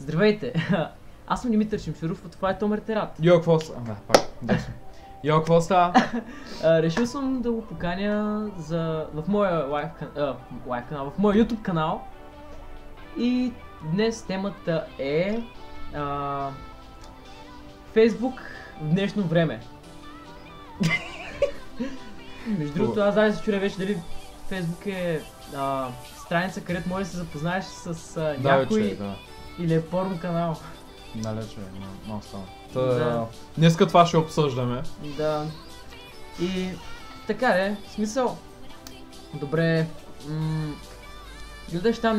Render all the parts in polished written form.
Здравейте! Аз съм Димитър Шимшуров, а това е Томер Терат. Йо, какво става? Да, пак, десо. Йо, какво става? Решил съм да го поканя в моя в моя YouTube канал. И днес темата е Facebook в днешно време. Между другото, аз даже се чудя вече дали Facebook е страница, където можеш да се запознаеш с някой вече, да. или е порно канал. Далече, много стана. Да. Днеска това ще обсъждаме. Да. И така де, в смисъл. Добре. Гледаш там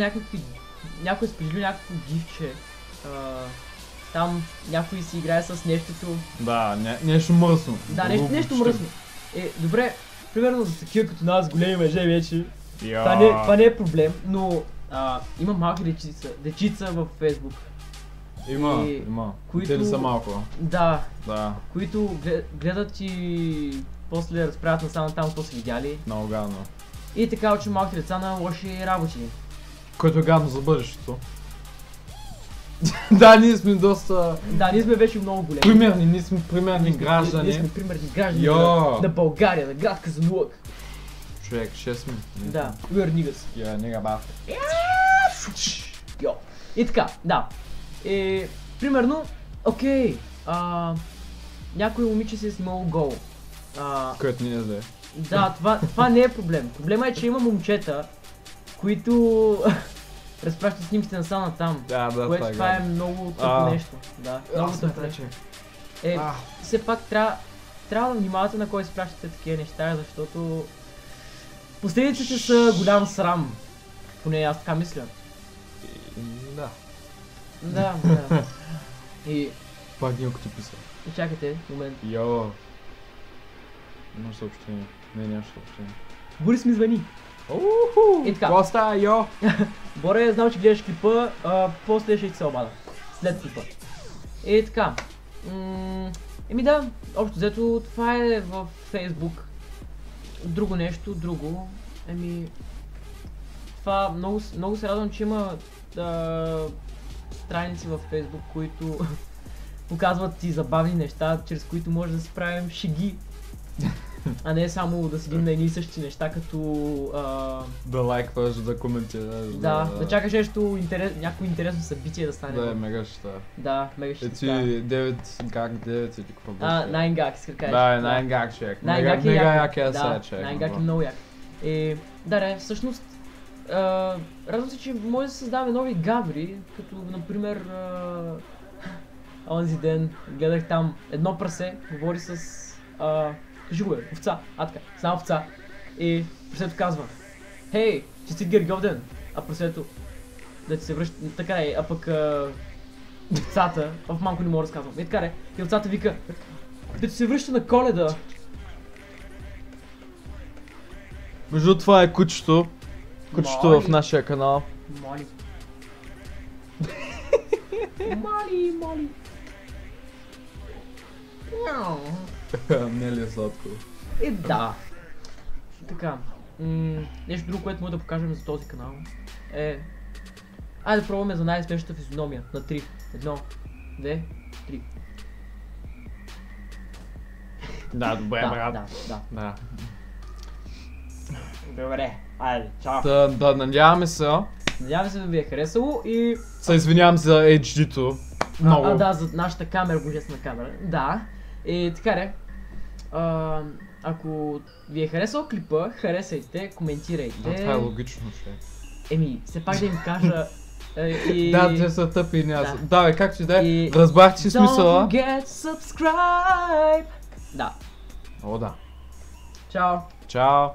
някой споделил някакво гифче. Там някой си играе с нещото. Да, нещо мръсно. Да, нещо мръсно. Добре, примерно за такива като нас, големи мъже вече. Това не е проблем, но има малки дечица в Facebook. Има. Те ли са малко? Да. Да. Които гледат и после разправят насам там, какво са видяли. Много гадно. И така учи малки деца на лоши работи. Което е гадно за бъдещето. Да, ние сме доста... Да, ние сме вече много големи. Ние сме примерни граждани. Ние сме примерни граждани на България, на град Казанлък. Човек, 6 минути. Да, we are niggas. Yeah, nigga bastard. Йо. И така, да. Примерно, окей, някой момиче си е снимало гол. Което не е зле. Да, това не е проблем. Проблема е, че има момчета, които разпращат снимките насам натам. Да, което това е много тъпо нещо. Да, много тъпо нещо. Все пак трябва да внимавате на кой изпращате такива неща, защото последиците са голям срам. Поне аз така мисля. Да. Да. И... Пак някой ти писа. Чакайте, момент. Йо. Има съобщение. Няма съобщение. Борис ми звъни. И така. Какво става, йо? Боре, знам, че гледаш клипа, после ще се обада. След клипа. И така. Да, общо взето това е в Facebook. Друго нещо, това много се радвам, че има страници в Facebook, които показват и забавни неща, чрез които може да си правим шеги. А не само да седим на едни и същи неща, като... Да лайкваш, да коментираш. Да чакаш някакво интересно събитие да стане. Да, мега ще. Да, мега ще. 9 гак 9 или какво беше? 9 гак, иска да кажеш. Да, 9 гак човек. Мега як е сега човек. 9 гак е много як. Всъщност, радвам се, че може да създаваме нови гаври, като например онзи ден гледах там едно прасе, говори с кажи го овца, така, само овца. И прасето казва: "Хей, честит Гергьовден!" А прасето да ти се връща, така а пък овцата, малко не мога да разказвам. И така и овцата вика: "Да ти се връща на Коледа!" Между това е кучето. Кучето в нашия канал. Моли. Моли. Не ли е сладко? Да. Така. Нещо друго, което може да покажем за този канал е... Айде да пробваме за най-смешната физиономия. На 3. 1, 2, 3. Да, добре, брат. Да. Добре, айде, чао. Да, надяваме се. Надяваме се да ви е харесало и... Се извинявам за HD-то. Много. Да, за нашата камера, божествена камера. Да. И така ако ви е харесал клипа, харесайте, коментирайте. Да, това е логично, човек. Все пак да им кажа... Да, те са тъпи и няма. Да, както и да е, разбрах си смисъла. Don't forget subscribe! Да. О, да. Чао. Чао.